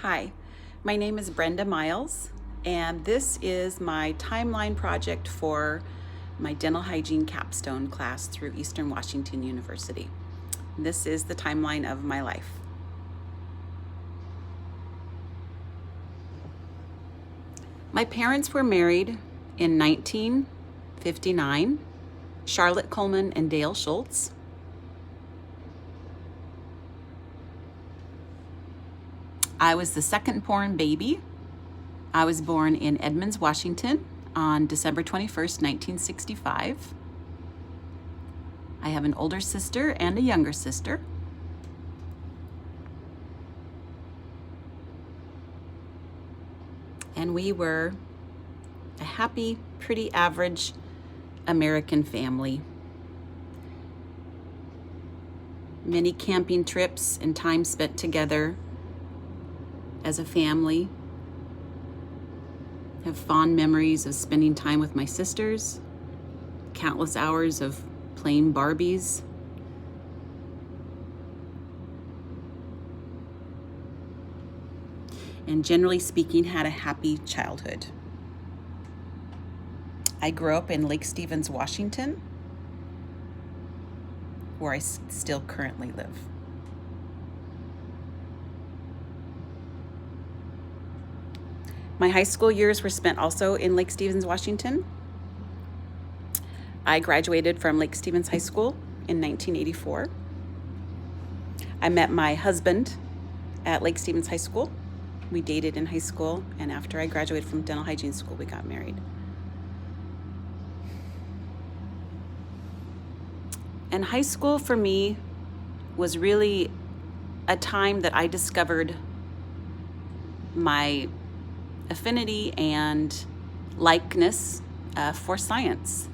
Hi, my name is Brenda Miles, and this is my timeline project for my dental hygiene capstone class through Eastern Washington University. This is the timeline of my life. My parents were married in 1959, Charlotte Coleman and Dale Schultz. I was the second-born baby. I was born in Edmonds, Washington on December 21st, 1965. I have an older sister and a younger sister. And we were a happy, pretty average American family. Many camping trips and time spent together as a family. Have fond memories of spending time with my sisters, countless hours of playing Barbies. And generally speaking, had a happy childhood. I grew up in Lake Stevens, Washington, where I still currently live. My high school years were spent also in Lake Stevens, Washington. I graduated from Lake Stevens High School in 1984. I met my husband at Lake Stevens High School. We dated in high school, and after I graduated from dental hygiene school, we got married. And high school for me was really a time that I discovered my affinity and likeness for science.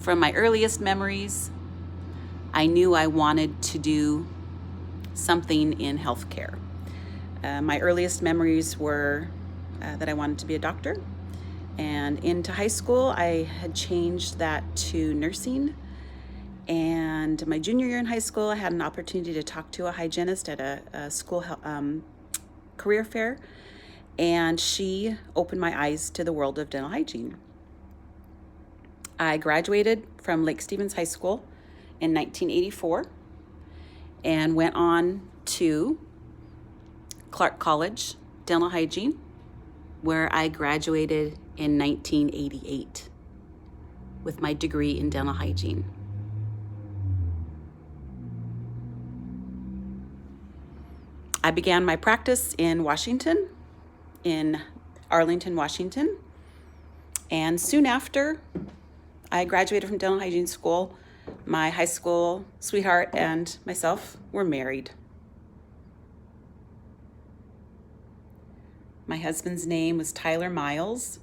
From my earliest memories, I knew I wanted to do something in healthcare. My earliest memories were that I wanted to be a doctor. And into high school, I had changed that to nursing. And my junior year in high school, I had an opportunity to talk to a hygienist at a school career fair. And she opened my eyes to the world of dental hygiene. I graduated from Lake Stevens High School in 1984 and went on to Clark College Dental Hygiene, where I graduated in 1988 with my degree in dental hygiene. I began my practice in Washington, in Arlington, Washington, and soon after I graduated from dental hygiene school, my high school sweetheart and myself were married. My husband's name was Tyler Miles.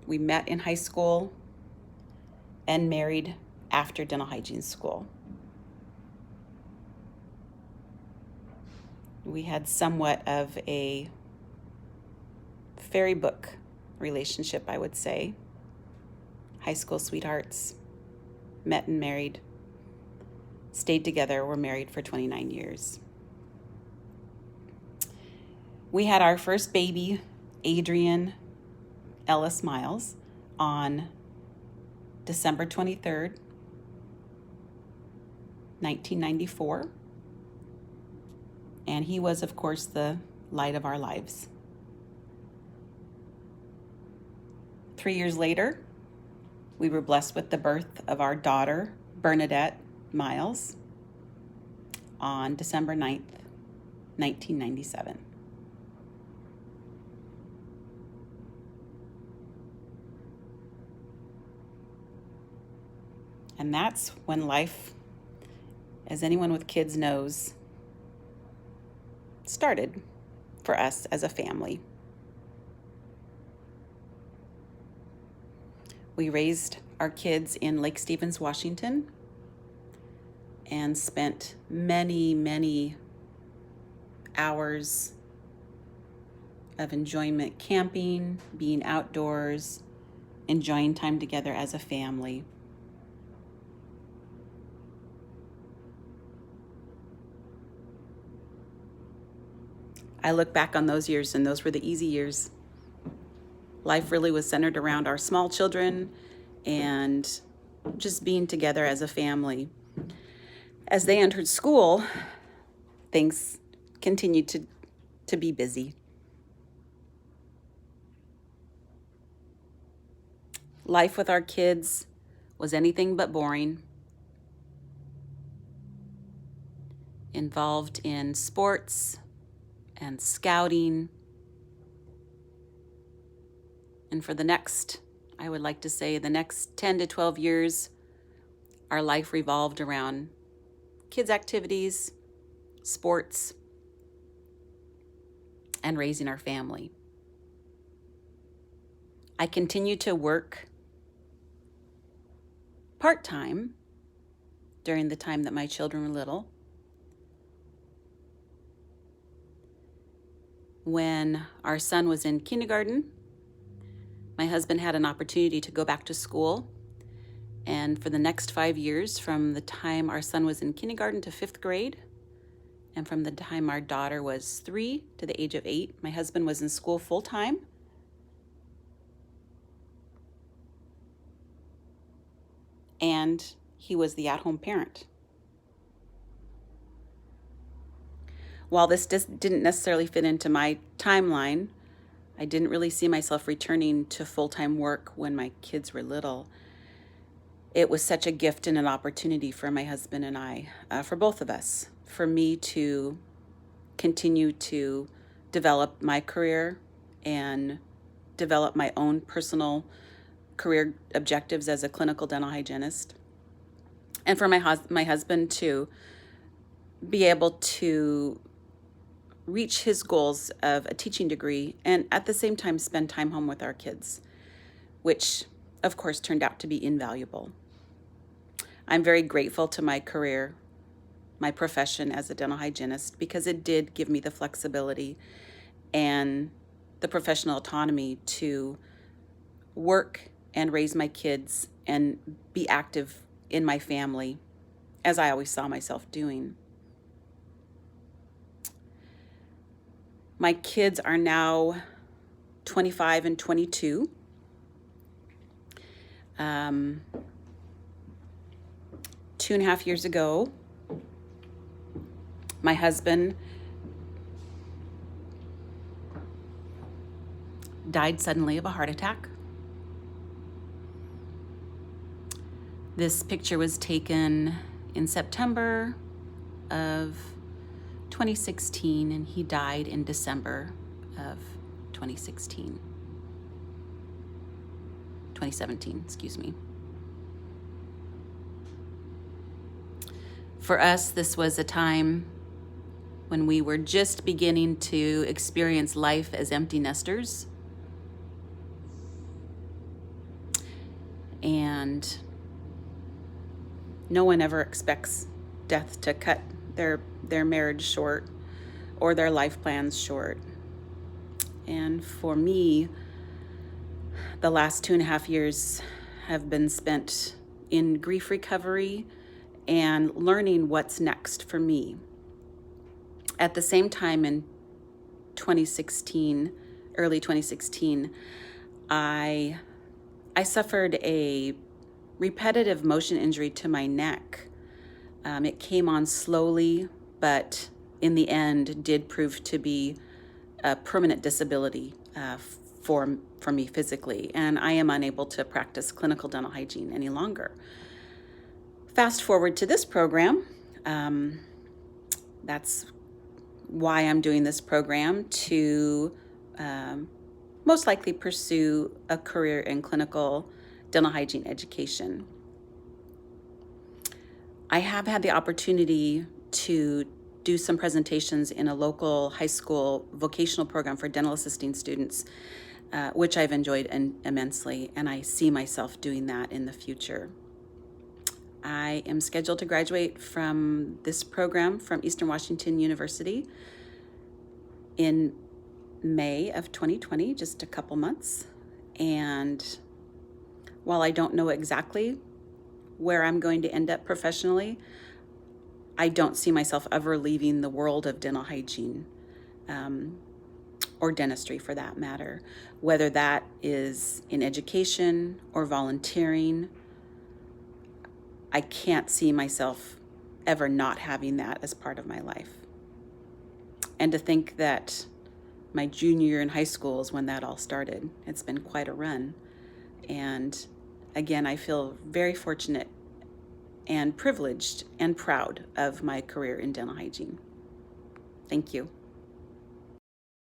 We met in high school and married after dental hygiene school. We had somewhat of a fairy book relationship, I would say. High school sweethearts, met and married, stayed together, were married for 29 years. We had our first baby, Adrian Ellis Miles, on December 23rd, 1994. And he was, of course, the light of our lives. 3 years later, we were blessed with the birth of our daughter, Bernadette Miles, on December 9th, 1997. And that's when life, as anyone with kids knows, started for us as a family. We raised our kids in Lake Stevens, Washington, and spent many, many hours of enjoyment camping, being outdoors, enjoying time together as a family. I look back on those years, and those were the easy years. Life really was centered around our small children and just being together as a family. As they entered school, things continued to be busy. Life with our kids was anything but boring. Involved in sports and scouting. And for the next, I would like to say the next 10 to 12 years, our life revolved around kids' activities, sports, and raising our family. I continued to work part-time during the time that my children were little. When our son was in kindergarten, my husband had an opportunity to go back to school. And for the next 5 years, from the time our son was in kindergarten to 5th grade, and from the time our daughter was 3 to the age of 8, my husband was in school full-time. And he was the at-home parent. While this didn't necessarily fit into my timeline, I didn't really see myself returning to full-time work when my kids were little. It was such a gift and an opportunity for my husband and I, for both of us, for me to continue to develop my career and develop my own personal career objectives as a clinical dental hygienist, and for my husband to be able to reach his goals of a teaching degree and at the same time spend time home with our kids, which of course turned out to be invaluable. I'm very grateful to my career, my profession as a dental hygienist, because it did give me the flexibility and the professional autonomy to work and raise my kids and be active in my family, as I always saw myself doing. My kids are now 25 and 22. 2.5 years ago, my husband died suddenly of a heart attack. This picture was taken in September of 2016, and he died in December of 2017, excuse me. For us, this was a time when we were just beginning to experience life as empty nesters. And no one ever expects death to cut their marriage short or their life plans short. And for me, the last 2.5 years have been spent in grief recovery and learning what's next for me. At the same time, in 2016, early 2016, I suffered a repetitive motion injury to my neck. It came on slowly, but in the end did prove to be a permanent disability for me physically, and I am unable to practice clinical dental hygiene any longer. Fast forward to this program. That's why I'm doing this program, to most likely pursue a career in clinical dental hygiene education. I have had the opportunity to do some presentations in a local high school vocational program for dental assisting students, which I've enjoyed immensely, and I see myself doing that in the future. I am scheduled to graduate from this program from Eastern Washington University in May of 2020, just a couple months. And while I don't know exactly where I'm going to end up professionally, I don't see myself ever leaving the world of dental hygiene. or dentistry for that matter, whether that is in education or volunteering. I can't see myself ever not having that as part of my life. And to think that my junior year in high school is when that all started. It's been quite a run. And again, I feel very fortunate and privileged and proud of my career in dental hygiene. Thank you.